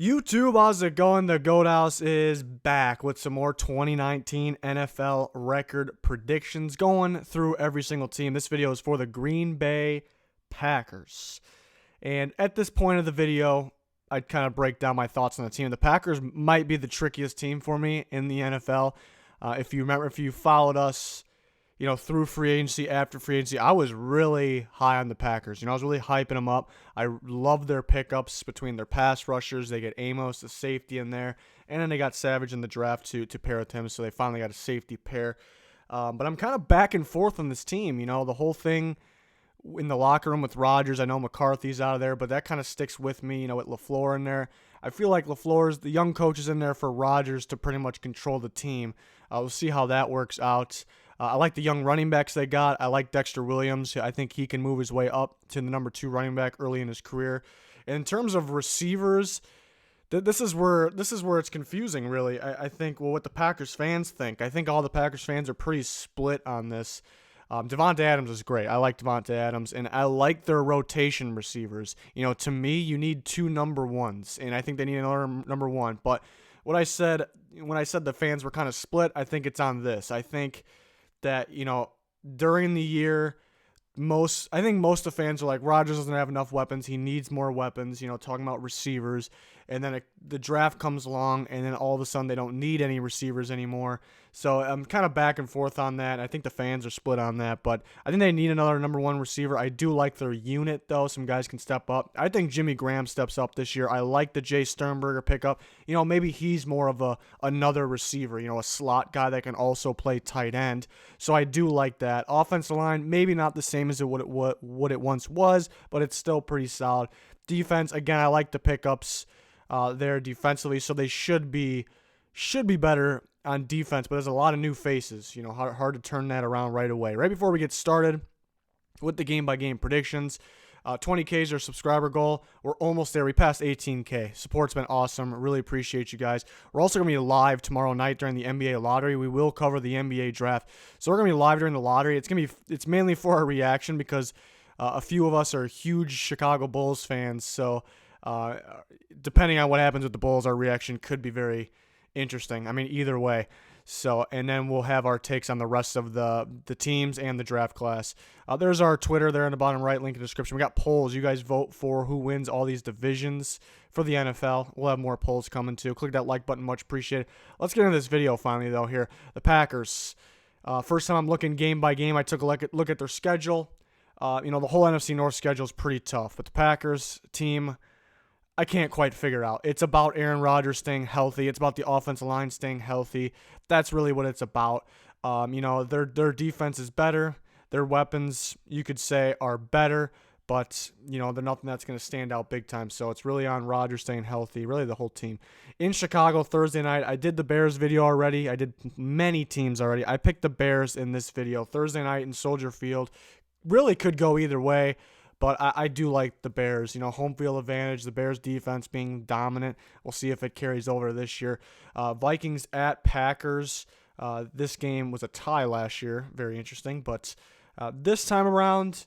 YouTube, how's it going? The Goat House is back with some more 2019 NFL record predictions, going through every single team. This video is for the Green Bay Packers. And at this point of the video, I'd kind of break down my thoughts on the team. The Packers might be the trickiest team for me in the NFL. If you remember, if you followed us, through free agency, after free agency, I was really high on the Packers. I was really hyping them up. I love their pickups between their pass rushers. They get Amos, the safety, in there, and then they got Savage in the draft to pair with him, so they finally got a safety pair. But I'm kind of back and forth on this team. The whole thing in the locker room with Rodgers, I know McCarthy's out of there, but that kind of sticks with me, with LaFleur in there. I feel like LaFleur's, the young coach, is in there for Rodgers to pretty much control the team. We'll see how that works out. I like the young running backs they got. I like Dexter Williams. I think he can move his way up to the number 2 running back early in his career. And in terms of receivers, this is where it's confusing, really. I think, what the Packers fans think. I think all the Packers fans are pretty split on this. Davante Adams is great. I like Davante Adams, and I like their rotation receivers. To me, you need 2 number ones, and I think they need another number 1. But when I said the fans were kind of split, I think it's on this. I think that, during the year, most of the fans are like, Rodgers doesn't have enough weapons. He needs more weapons, talking about receivers. And then the draft comes along, and then all of a sudden they don't need any receivers anymore. So I'm kind of back and forth on that. I think the fans are split on that, but I think they need another number 1 receiver. I do like their unit, though. Some guys can step up. I think Jimmy Graham steps up this year. I like the Jay Sternberger pickup. Maybe he's more of another receiver, a slot guy that can also play tight end. So I do like that. Offensive line, maybe not the same as what it once was, but it's still pretty solid. Defense, again, I like the pickups there defensively, so they should be better on defense, but there's a lot of new faces. Hard to turn that around right away. Right before we get started with the game-by-game predictions, 20K is our subscriber goal. We're almost there. We passed 18K. Support's been awesome. Really appreciate you guys. We're also going to be live tomorrow night during the NBA lottery. We will cover the NBA draft. So we're going to be live during the lottery. It's mainly for our reaction because a few of us are huge Chicago Bulls fans. So depending on what happens with the Bulls, our reaction could be very interesting. I mean, either way. So, and then we'll have our takes on the rest of the teams and the draft class. There's our Twitter there in the bottom right, link in the description. We got polls. You guys vote for who wins all these divisions for the NFL. We'll have more polls coming too. Click that like button. Much appreciated. Let's get into this video finally, though, here. The Packers. First time I'm looking game by game, I took a look at their schedule. The whole NFC North schedule is pretty tough, but the Packers team, I can't quite figure out. It's about Aaron Rodgers staying healthy. It's about the offensive line staying healthy. That's really what it's about. Their defense is better. Their weapons, you could say, are better, but they're nothing that's going to stand out big time. So it's really on Rodgers staying healthy, really the whole team. In Chicago Thursday night, I did the Bears video already. I did many teams already. I picked the Bears in this video. Thursday night in Soldier Field. Really could go either way. But I do like the Bears. Home field advantage, the Bears defense being dominant. We'll see if it carries over this year. Vikings at Packers. This game was a tie last year. Very interesting. But this time around,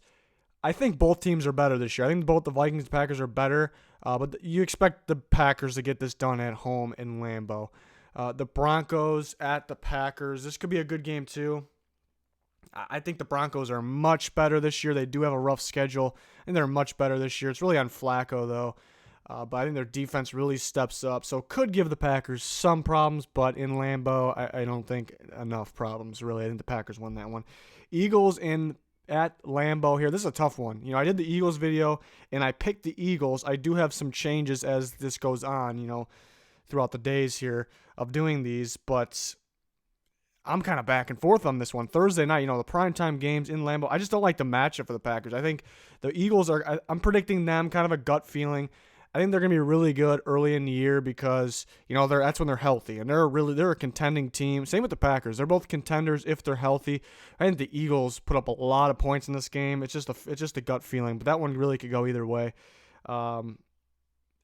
I think both teams are better this year. I think both the Vikings and Packers are better. But you expect the Packers to get this done at home in Lambeau. The Broncos at the Packers. This could be a good game too. I think the Broncos are much better this year. They do have a rough schedule, and they're much better this year. It's really on Flacco, though. But I think their defense really steps up. So could give the Packers some problems, but in Lambeau, I don't think enough problems, really. I think the Packers won that one. Eagles at Lambeau here. This is a tough one. I did the Eagles video, and I picked the Eagles. I do have some changes as this goes on, throughout the days here of doing these, but I'm kind of back and forth on this one. Thursday night, the primetime games in Lambeau. I just don't like the matchup for the Packers. I think the Eagles I'm predicting them kind of a gut feeling. I think they're going to be really good early in the year because, that's when they're healthy. And they're a contending team. Same with the Packers. They're both contenders if they're healthy. I think the Eagles put up a lot of points in this game. It's just a gut feeling. But that one really could go either way.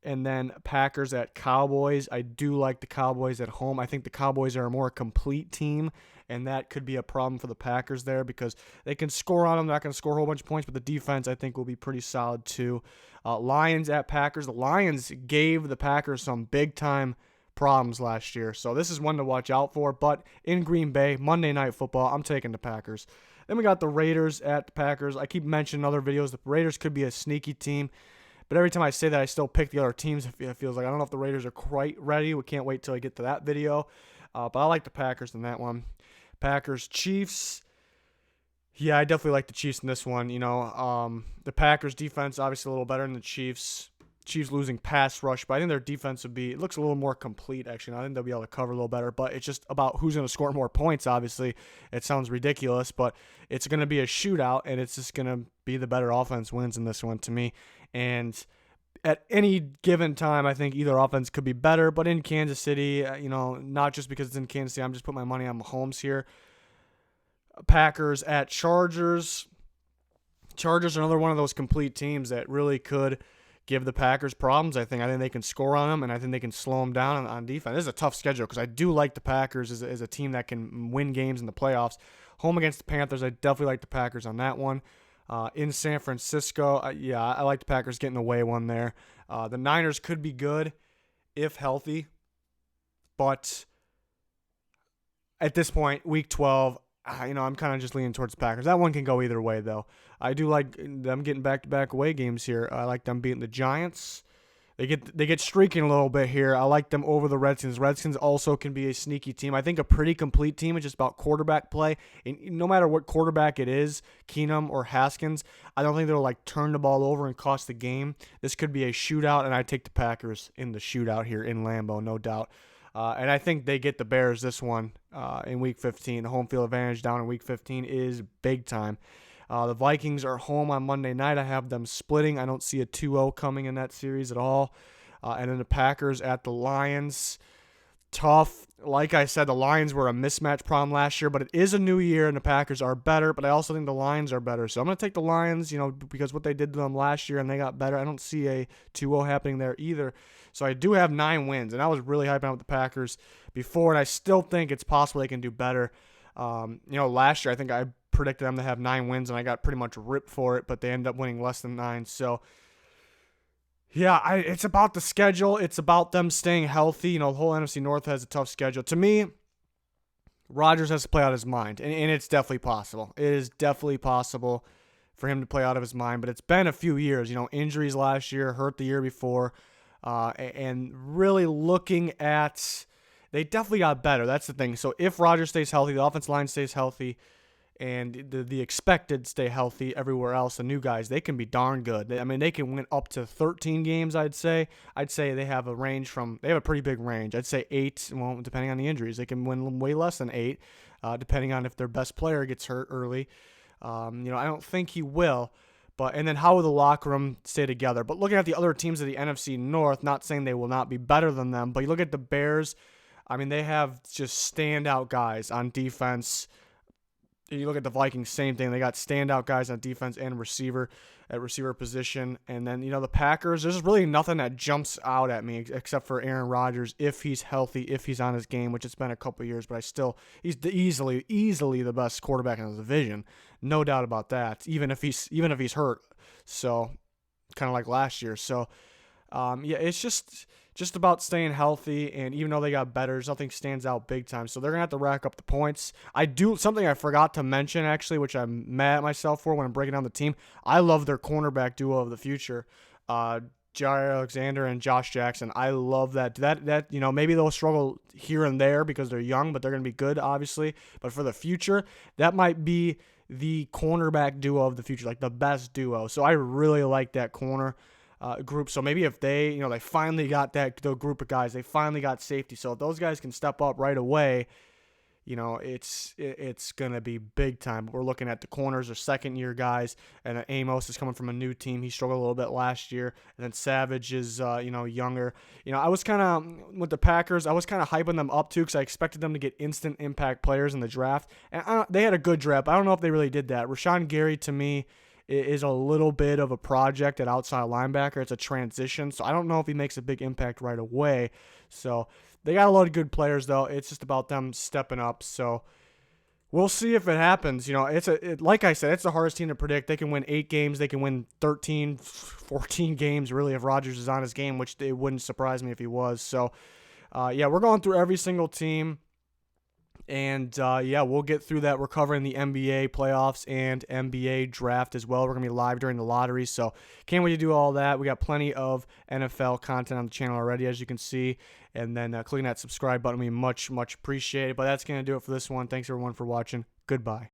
And then Packers at Cowboys. I do like the Cowboys at home. I think the Cowboys are a more complete team, and that could be a problem for the Packers there because they can score on them. They're not going to score a whole bunch of points, but the defense, I think, will be pretty solid too. Lions at Packers. The Lions gave the Packers some big-time problems last year, so this is one to watch out for. But in Green Bay, Monday Night Football, I'm taking the Packers. Then we got the Raiders at the Packers. I keep mentioning other videos. The Raiders could be a sneaky team. But every time I say that, I still pick the other teams. It feels like I don't know if the Raiders are quite ready. We can't wait till I get to that video. But I like the Packers in that one. Packers, Chiefs. Yeah, I definitely like the Chiefs in this one. The Packers defense obviously a little better than the Chiefs. Chiefs losing pass rush, but I think their defense it looks a little more complete, actually. I think they'll be able to cover a little better, but it's just about who's going to score more points, obviously. It sounds ridiculous, but it's going to be a shootout, and it's just going to be the better offense wins in this one to me. And at any given time, I think either offense could be better, but in Kansas City, not just because it's in Kansas City, I'm just putting my money on Mahomes here. Packers at Chargers. Chargers are another one of those complete teams that really could give the Packers problems. I think they can score on them, and I think they can slow them down on defense. This is a tough schedule because I do like the Packers as a team that can win games in the playoffs. Home against the Panthers, I definitely like the Packers on that one. In San Francisco, I like the Packers getting away one there. The Niners could be good if healthy, but at this point, Week 12, I'm kind of just leaning towards the Packers. That one can go either way, though. I do like them getting back-to-back away games here. I like them beating the Giants. They get streaking a little bit here. I like them over the Redskins. Redskins also can be a sneaky team. I think a pretty complete team. It's just about quarterback play. And no matter what quarterback it is, Keenum or Haskins, I don't think they'll turn the ball over and cost the game. This could be a shootout, and I take the Packers in the shootout here in Lambeau, no doubt. And I think they get the Bears this one in Week 15. The home field advantage down in Week 15 is big time. The Vikings are home on Monday night. I have them splitting. I don't see a 2-0 coming in that series at all. And then the Packers at the Lions. Tough. Like I said, the Lions were a mismatch problem last year, but it is a new year, and the Packers are better, but I also think the Lions are better. So I'm going to take the Lions, because what they did to them last year, and they got better. I don't see a 2-0 happening there either. So I do have 9 wins, and I was really hyping up the Packers before, and I still think it's possible they can do better. Last year I think I predicted them to have 9 wins, and I got pretty much ripped for it, but they ended up winning less than 9. So, yeah, it's about the schedule. It's about them staying healthy. The whole NFC North has a tough schedule. To me, Rodgers has to play out his mind, and it's definitely possible. It is definitely possible for him to play out of his mind, but it's been a few years. Injuries last year, hurt the year before, and really looking at – they definitely got better. That's the thing. So if Rodgers stays healthy, the offensive line stays healthy, and the expected stay healthy everywhere else, the new guys, they can be darn good. They can win up to 13 games, I'd say. I'd say they have a range they have a pretty big range. I'd say 8, well, depending on the injuries. They can win way less than 8, depending on if their best player gets hurt early. I don't think he will. And then how will the locker room stay together? But looking at the other teams of the NFC North, not saying they will not be better than them, but you look at the Bears, they have just standout guys on defense. You look at the Vikings, same thing. They got standout guys on defense and receiver position. And then, the Packers, there's really nothing that jumps out at me except for Aaron Rodgers if he's healthy, if he's on his game, which it's been a couple years, but he's easily the best quarterback in the division. No doubt about that, even if he's hurt. So, kind of like last year. So, it's just about staying healthy, and even though they got better, nothing stands out big time. So they're going to have to rack up the points. Something I forgot to mention, actually, which I'm mad at myself for when I'm breaking down the team. I love their cornerback duo of the future, Jair Alexander and Josh Jackson. I love that. Maybe they'll struggle here and there because they're young, but they're going to be good, obviously. But for the future, that might be the cornerback duo of the future, like the best duo. So I really like that corner group. So maybe if they finally got the group of guys, they finally got safety. So if those guys can step up right away, it's going to be big time. But we're looking at the corners are second-year guys, and Amos is coming from a new team. He struggled a little bit last year. And then Savage is, younger. I was kind of, with the Packers, I was kind of hyping them up too because I expected them to get instant impact players in the draft. And they had a good draft. I don't know if they really did that. Rashawn Gary, to me, is a little bit of a project at outside linebacker. It's a transition, so I don't know if he makes a big impact right away. So they got a lot of good players, though. It's just about them stepping up. So we'll see if it happens. You know, like I said, it's the hardest team to predict. They can win 8 games. They can win 13, 14 games, really, if Rodgers is on his game, which it wouldn't surprise me if he was. So, yeah, we're going through every single team. And, yeah, we'll get through that. We're covering the NBA playoffs and NBA draft as well. We're going to be live during the lottery, so can't wait to do all that. We got plenty of NFL content on the channel already, as you can see. And then clicking that subscribe button will be much, much appreciated. But that's going to do it for this one. Thanks, everyone, for watching. Goodbye.